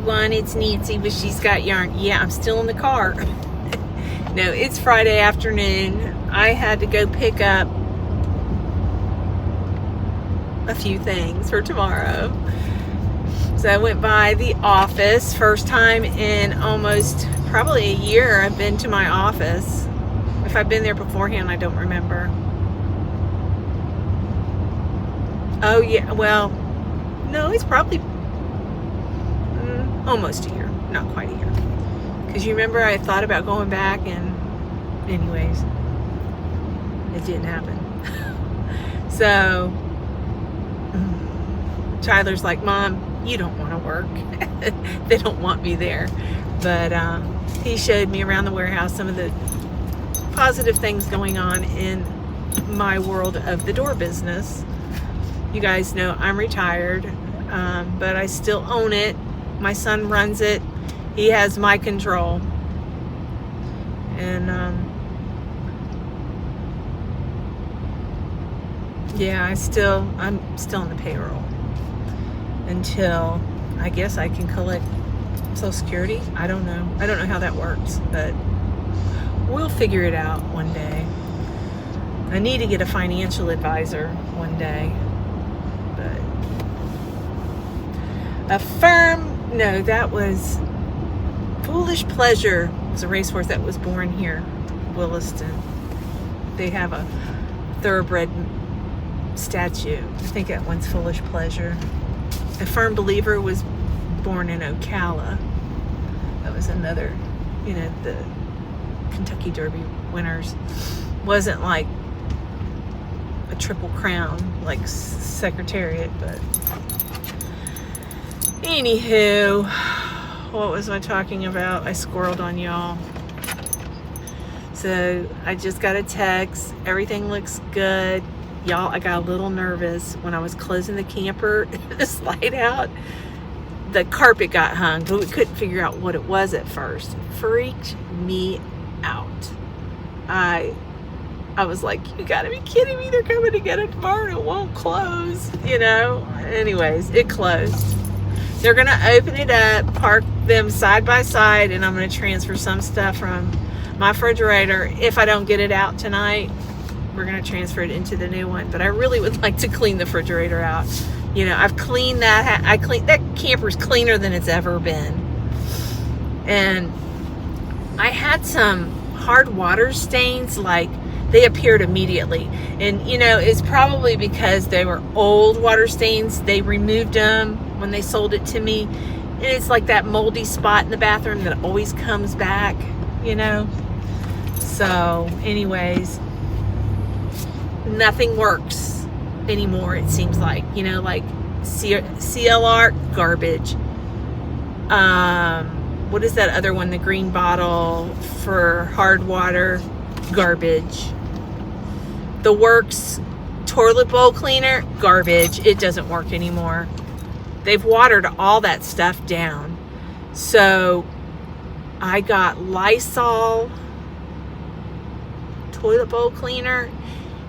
everyone, it's Nancy, but she's got yarn. Yeah, I'm still in the car. No, it's Friday afternoon. I had to go pick up a few things for tomorrow. So I went by the office. First time in almost probably a year I've been to my office. If I've been there beforehand, I don't remember. Oh yeah, well, no, it's probably almost a year, not quite a year. Because you remember I thought about going back, and anyways, it didn't happen. So Tyler's like, Mom, you don't want to work. They don't want me there. But he showed me around the warehouse some of the positive things going on in my world of the door business. You guys know I'm retired, but I still own it. My son runs it. He has my control. And yeah, I'm still in the payroll until I guess I can collect Social Security. I don't know how that works, but we'll figure it out one day. I need to get a financial advisor one day. But no, that was Foolish Pleasure. It was a racehorse that was born here, Williston. They have a thoroughbred statue. I think that one's Foolish Pleasure. A Firm Believer was born in Ocala. That was another, the Kentucky Derby winners. Wasn't like a Triple Crown like Secretariat, but anywho, what was I talking about? I squirreled on y'all. So I just got a text. Everything looks good. Y'all, I got a little nervous when I was closing the camper, the slide out. The carpet got hung, but we couldn't figure out what it was at first. It freaked me out. I was like, you gotta be kidding me. They're coming to get it tomorrow and it won't close, Anyways, it closed. They're going to open it up, park them side by side, and I'm going to transfer some stuff from my refrigerator. If I don't get it out tonight, we're going to transfer it into the new one. But I really would like to clean the refrigerator out. I've cleaned that. That camper's cleaner than it's ever been. And I had some hard water stains, like they appeared immediately. And, it's probably because they were old water stains. They removed them when they sold it to me, and it's like that moldy spot in the bathroom that always comes back, So anyways, nothing works anymore, it seems like, like CLR, garbage. What is that other one, the green bottle for hard water, garbage. The Works toilet bowl cleaner, garbage. It doesn't work anymore. They've watered all that stuff down. So I got Lysol toilet bowl cleaner.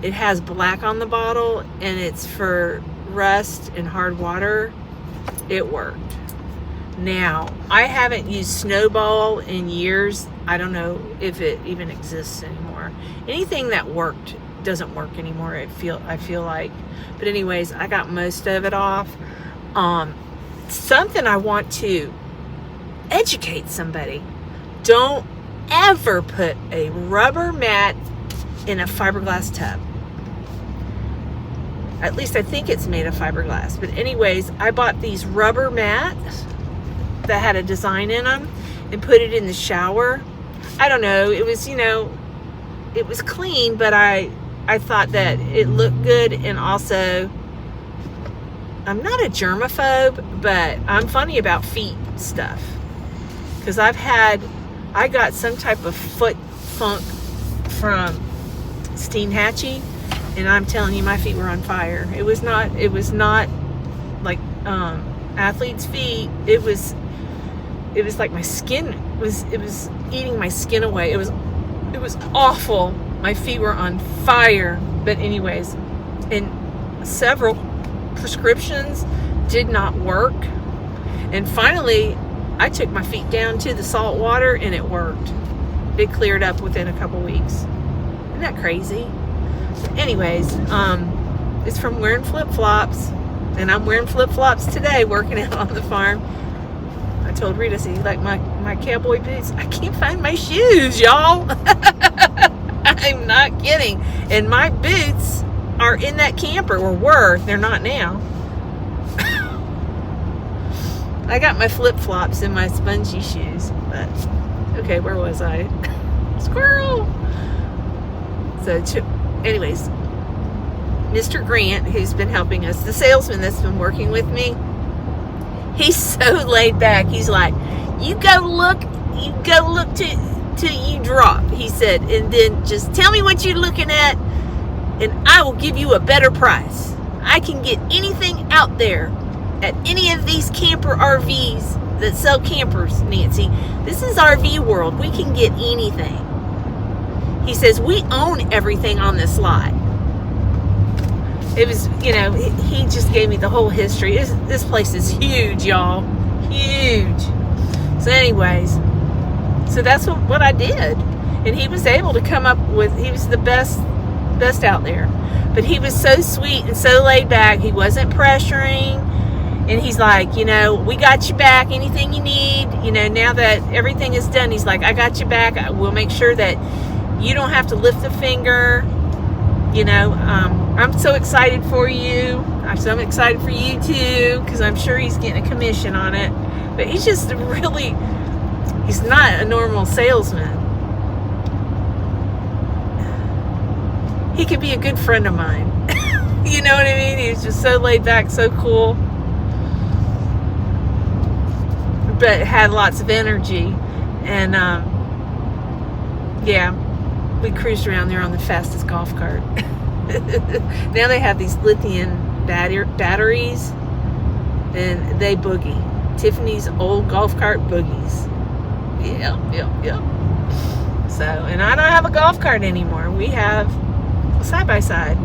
It has black on the bottle and it's for rust and hard water. It worked. Now, I haven't used Snowball in years. I don't know if it even exists anymore. Anything that worked doesn't work anymore, I feel like. But anyways, I got most of it off. Something I want to educate somebody. Don't ever put a rubber mat in a fiberglass tub. At least I think it's made of fiberglass. But anyways, I bought these rubber mats that had a design in them and put it in the shower. I don't know. It was, it was clean, but I thought that it looked good, and also I'm not a germaphobe, but I'm funny about feet stuff. Because I got some type of foot funk from Steenhatchee, and I'm telling you, my feet were on fire. It was not like athlete's feet. It was like my skin it was eating my skin away. It was awful. My feet were on fire. But anyways, and several prescriptions did not work. And finally, I took my feet down to the salt water and it worked. It cleared up within a couple weeks. Isn't that crazy? Anyways, it's from wearing flip-flops, and I'm wearing flip-flops today working out on the farm. I told Rita, see, like my cowboy boots, I can't find my shoes, y'all. I'm not kidding. And my boots are in that camper, or were. They're not now. I got my flip-flops in my spongy shoes, but okay, where was I? Squirrel. So, anyways, Mr. Grant, who's been helping us, the salesman that's been working with me, he's so laid back. He's like, you go look till you drop, he said, and then just tell me what you're looking at, and I will give you a better price. I can get anything out there at any of these camper RVs that sell campers, Nancy. This is RV world. We can get anything. He says, we own everything on this lot. It was, you know, he just gave me the whole history. This place is huge, y'all. Huge. So anyways, so that's what I did. And he was able to come up with, he was the best out there. But he was so sweet and so laid back. He wasn't pressuring. And he's like, you know, we got you back. Anything you need, you know, now that everything is done, he's like, I got you back. We'll make sure that you don't have to lift a finger. You know, I'm so excited for you. I'm excited for you too, because I'm sure he's getting a commission on it. But he's just really, he's not a normal salesman. He could be a good friend of mine. You know what I mean? He's just so laid back, so cool. But had lots of energy. And yeah, we cruised around there on the fastest golf cart. Now they have these lithium batteries, and they boogie. Tiffany's old golf cart boogies. Yep. So, and I don't have a golf cart anymore. We have a side-by-side.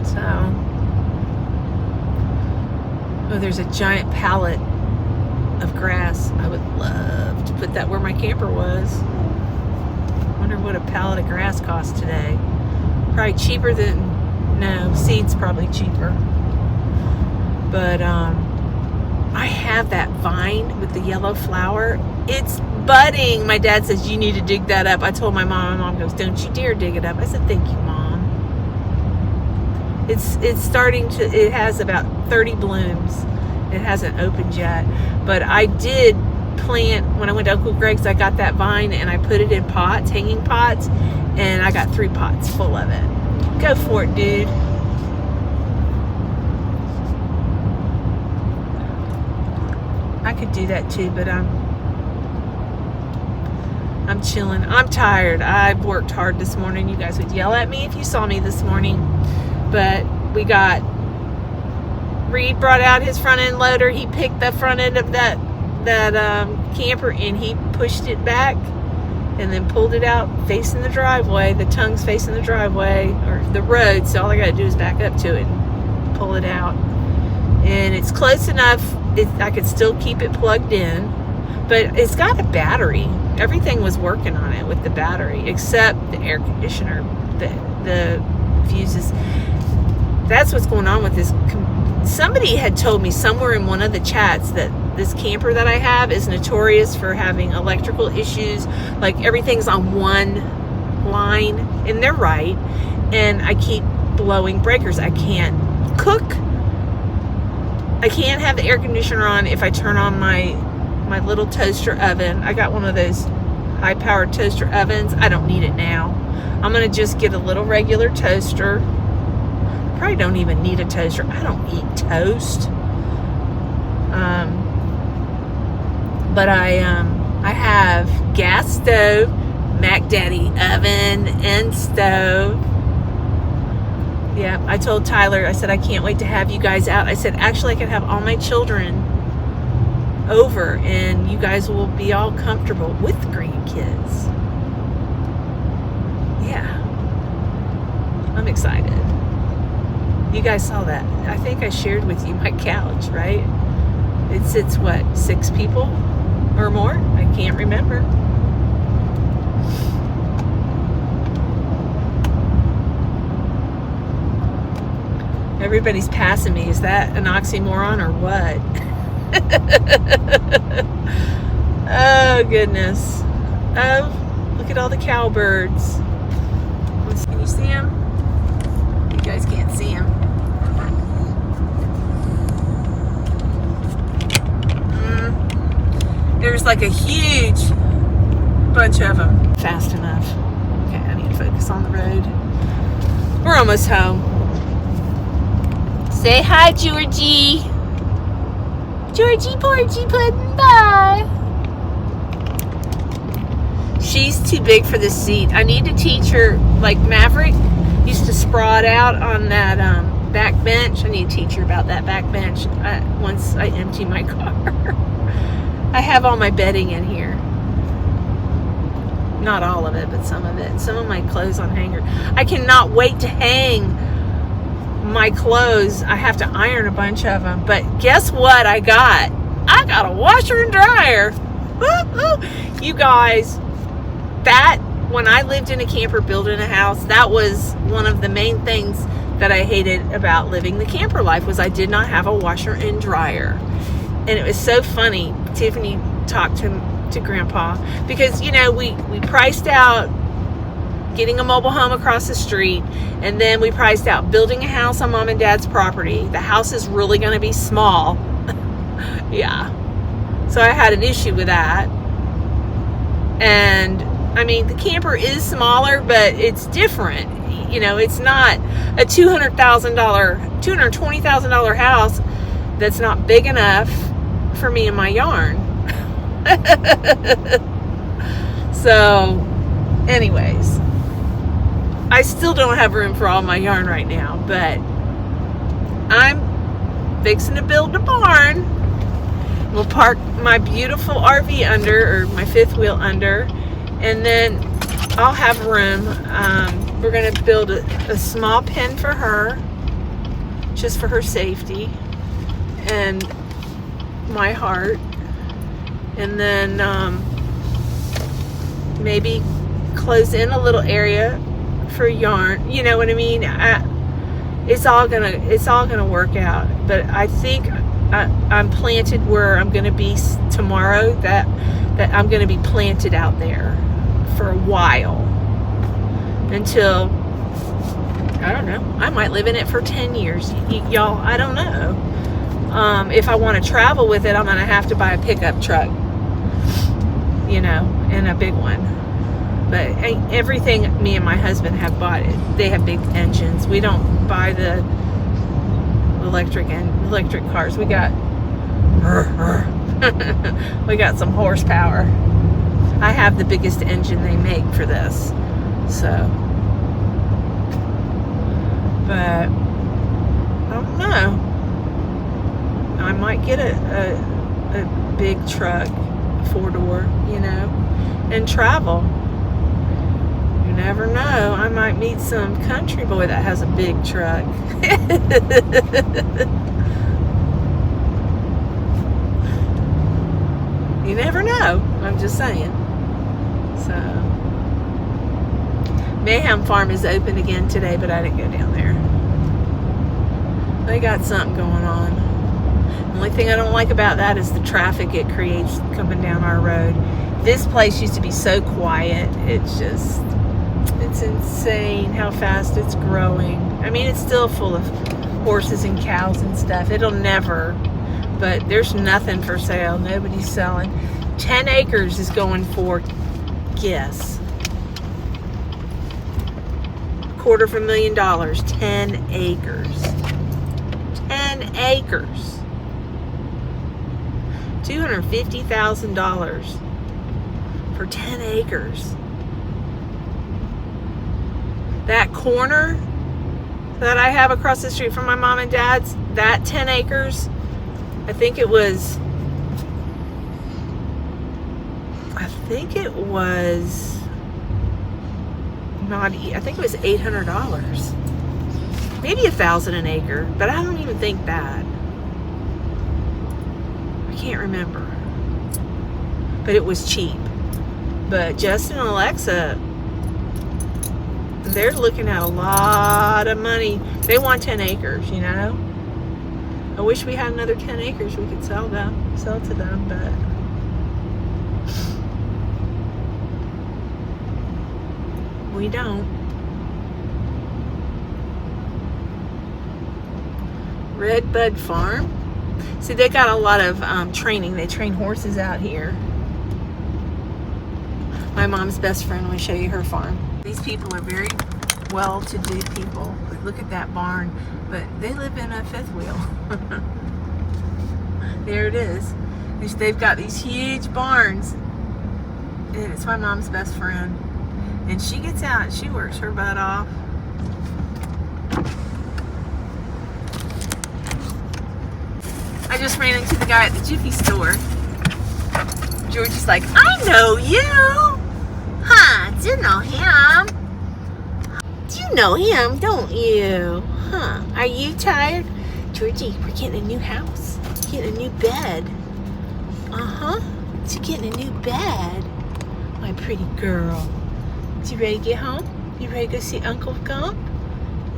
So, oh, there's a giant pallet of grass. I would love to put that where my camper was. Wonder what a pallet of grass costs today. Probably cheaper than, no, seed's probably cheaper. But I have that vine with the yellow flower. It's budding. My dad says, you need to dig that up. I told my mom. My mom goes, don't you dare dig it up. I said, thank you, Mom. It's starting to, it has about 30 blooms. It hasn't opened yet. But I did plant, when I went to Uncle Greg's, I got that vine and I put it in pots, hanging pots, and I got 3 pots full of it. Go for it, dude. I could do that too, but I'm chilling. I'm tired. I've worked hard this morning. You guys would yell at me if you saw me this morning. But we got, Reed brought out his front end loader. He picked the front end of that camper and he pushed it back and then pulled it out facing the driveway. The tongue's facing the driveway or the road, so all I gotta do is back up to it and pull it out. And it's close enough, I could still keep it plugged in, but it's got a battery. Everything was working on it with the battery except the air conditioner, the fuses. That's what's going on with this. Somebody had told me somewhere in one of the chats that this camper that I have is notorious for having electrical issues. Like everything's on one line, and they're right. And I keep blowing breakers. I can't cook. I can't have the air conditioner on if I turn on my little toaster oven. I got one of those high-powered toaster ovens. I don't need it now. I'm going to just get a little regular toaster. Probably don't even need a toaster. I don't eat toast. But I have gas stove, Mac Daddy oven, and stove. Yeah, I told Tyler, I said, I can't wait to have you guys out. I said, actually, I can have all my children over, and you guys will be all comfortable with the grandkids. Yeah. I'm excited. You guys saw that. I think I shared with you my couch, right? It sits, what, 6 people or more? I can't remember. Everybody's passing me. Is that an oxymoron or what? Oh, goodness. Oh, look at all the cowbirds. Can you see them? You guys can't see them. There's like a huge bunch of them. Fast enough. Okay, I need to focus on the road. We're almost home. Say hi, Georgie. Georgie Porgy Puddin', bye. She's too big for this seat. I need to teach her, like Maverick used to sprawl out on that back bench. I need to teach her about that back bench once I empty my car. I have all my bedding in here. Not all of it, but some of it. Some of my clothes on hanger. I cannot wait to hang my clothes. I have to iron a bunch of them. But guess what I got? I got a washer and dryer. You guys, that, when I lived in a camper building a house, that was one of the main things that I hated about living the camper life, was I did not have a washer and dryer. And it was so funny. Tiffany talked to Grandpa because, you know, we priced out getting a mobile home across the street, and then we priced out building a house on Mom and Dad's property. The house is really going to be small. Yeah. So I had an issue with that. And I mean, the camper is smaller, but it's different. You know, it's not a $220,000 house that's not big enough for me and my yarn. So, anyways, I still don't have room for all my yarn right now, but I'm fixing to build a barn. We'll park my beautiful RV under, or my fifth wheel under, and then I'll have room. We're going to build a small pen for her, just for her safety and my heart. And then maybe close in a little area for yarn. You know what I mean? It's all gonna work out. But I think I'm planted where I'm gonna be tomorrow. That I'm gonna be planted out there for a while, until, I don't know, I might live in it for 10 years. Y'all, I don't know. If I want to travel with it, I'm going to have to buy a pickup truck, you know, and a big one. But everything me and my husband have bought, they have big engines. We don't buy the electric cars. We got we got some horsepower. I have the biggest engine they make for this. So, but I don't know. I might get a big truck, 4-door, you know, and travel. You never know. I might meet some country boy that has a big truck. You never know. I'm just saying. So, Mayhem Farm is open again today, but I didn't go down there. They got something going on. The only thing I don't like about that is the traffic it creates coming down our road. This place used to be so quiet. It's insane how fast it's growing. I mean, it's still full of horses and cows and stuff. It'll never, but there's nothing for sale. Nobody's selling. 10 acres is going for, guess, $250,000. 10 acres. 10 acres. $250,000 for 10 acres. That corner that I have across the street from my mom and dad's, that 10 acres, I think it was $800. Maybe $1,000 an acre, but I don't even think that. can't remember. But it was cheap. But Justin and Alexa, they're looking at a lot of money. They want 10 acres, you know. I wish we had another 10 acres we could sell to them, but we don't. Redbud Farm. See, they got a lot of training. They train horses out here. My mom's best friend will show you her farm. These people are very well-to-do people. Look at that barn, but they live in a fifth wheel. There it is. They've got these huge barns. And it's my mom's best friend. And she gets out, she works her butt off. I just ran into the guy at the Jiffy store. Georgie's like, I know you! Huh, do you know him? Do you know him, don't you? Huh, are you tired? Georgie, we're getting a new house. Getting a new bed. Uh-huh, she's getting a new bed. My pretty girl. You ready to get home? You ready to go see Uncle Gump?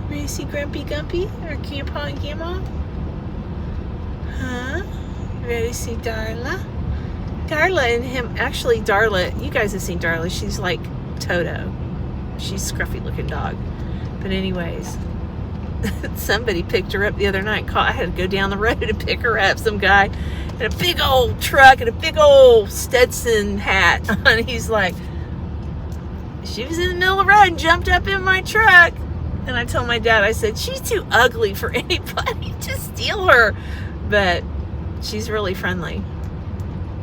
Ready to see Grumpy Gumpy or Grandpa and Grandma? Huh? You ready to see Darla? Darla and him, actually Darla, you guys have seen Darla. She's like Toto. She's a scruffy looking dog. But anyways, somebody picked her up the other night. I had to go down the road to pick her up. Some guy in a big old truck and a big old Stetson hat on. He's like, she was in the middle of the road and jumped up in my truck. And I told my dad, I said, she's too ugly for anybody to steal her. But she's really friendly.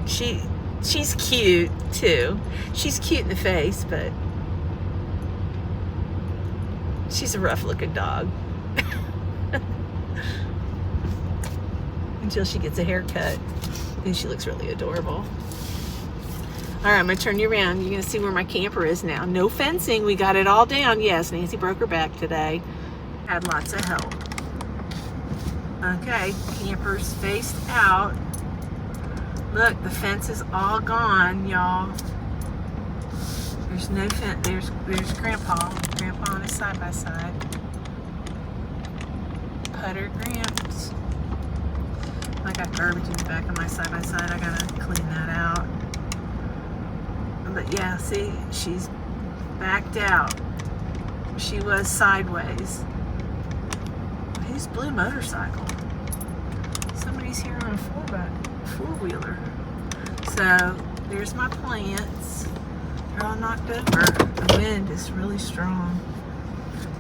She's cute too. She's cute in the face, but she's a rough looking dog. Until she gets a haircut. Then she looks really adorable. Alright, I'm going to turn you around. You're going to see where my camper is now. No fencing. We got it all down. Yes, Nancy broke her back today. Had lots of help. Okay, camper's faced out. Look, the fence is all gone, y'all. There's no fence. There's Grandpa. Grandpa on his side-by-side. Putter Gramps. I got garbage in the back of my side-by-side. I gotta clean that out. But yeah, see, she's backed out. She was sideways. Whose blue motorcycle? Somebody's here on a four-wheeler. So there's my plants. They're all knocked over. The wind is really strong.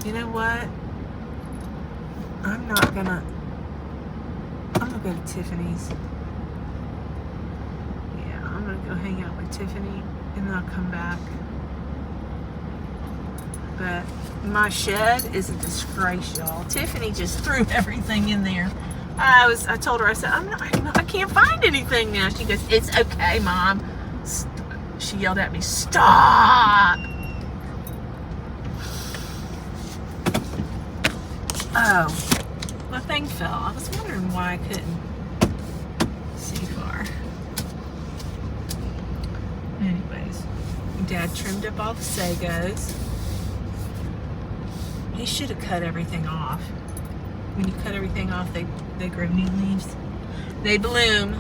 You know what? I'm gonna go to Tiffany's. Yeah, I'm gonna go hang out with Tiffany and then I'll come back. But my shed is a disgrace, y'all. Tiffany just threw everything in there. I told her, I said, I can't find anything now. She goes, it's okay, Mom. She yelled at me, stop! Oh, my thing fell. I was wondering why I couldn't see far. Anyways, Dad trimmed up all the sagos. He should have cut everything off. When you cut everything off, they grow new leaves. They bloom.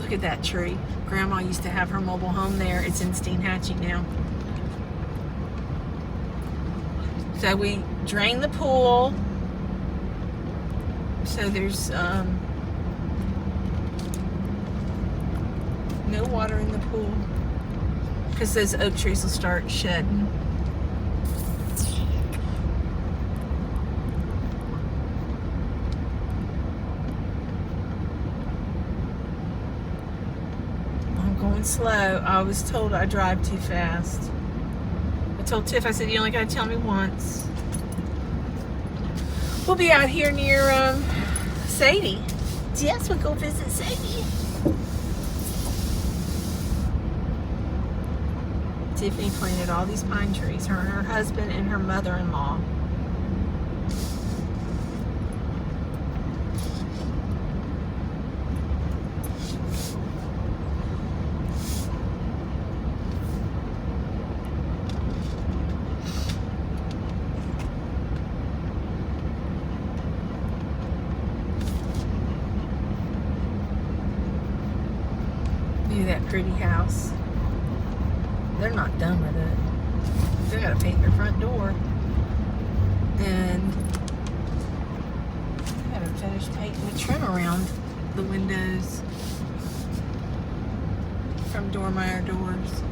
Look at that tree. Grandma used to have her mobile home there. It's in Steenhatchee now. So we drain the pool. So there's no water in the pool because those oak trees will start shedding. I'm going slow. I was told I drive too fast. I told Tiff, I said, you only got to tell me once. We'll be out here near Sadie. Yes, we'll go visit Sadie. Tiffany planted all these pine trees, her and her husband and her mother-in-law. that pretty house. They're not done with it. They gotta paint their front door. And I gotta finish painting the trim around the windows from Dormeyer doors.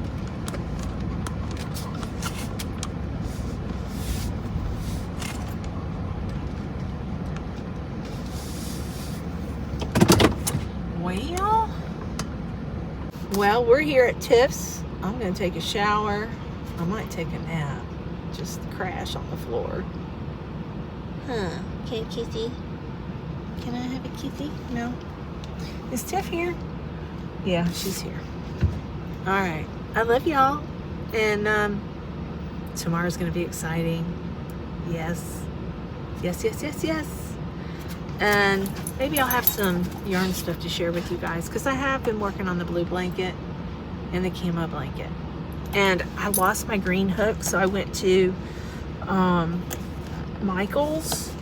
Well, we're here at Tiff's. I'm gonna take a shower. I might take a nap. Just crash on the floor. Huh? Okay, kissy. Can I have a kissy? No. Is Tiff here? Yeah, she's here. All right. I love y'all. And tomorrow's gonna be exciting. Yes. Yes, yes, yes, yes. And maybe I'll have some yarn stuff to share with you guys, because I have been working on the blue blanket and the camo blanket. And I lost my green hook, so I went to Michael's.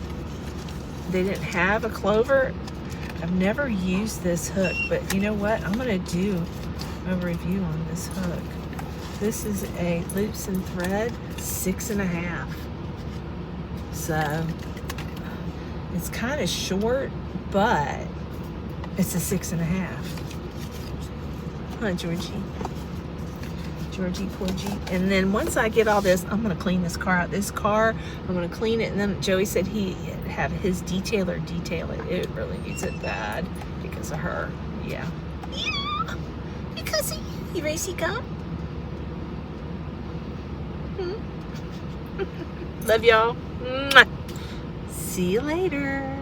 They didn't have a clover. I've never used this hook, but you know what? I'm gonna do a review on this hook. This is a loops and thread 6.5. So it's kind of short, but it's a 6.5. Huh, Georgie? Georgie, Porgy. And then once I get all this, I'm gonna clean this car out. This car, I'm gonna clean it, and then Joey said he'd have his detailer detail it. It really needs it bad because of her. Yeah. Yeah! Because of you. You ready to come? Love y'all. See you later.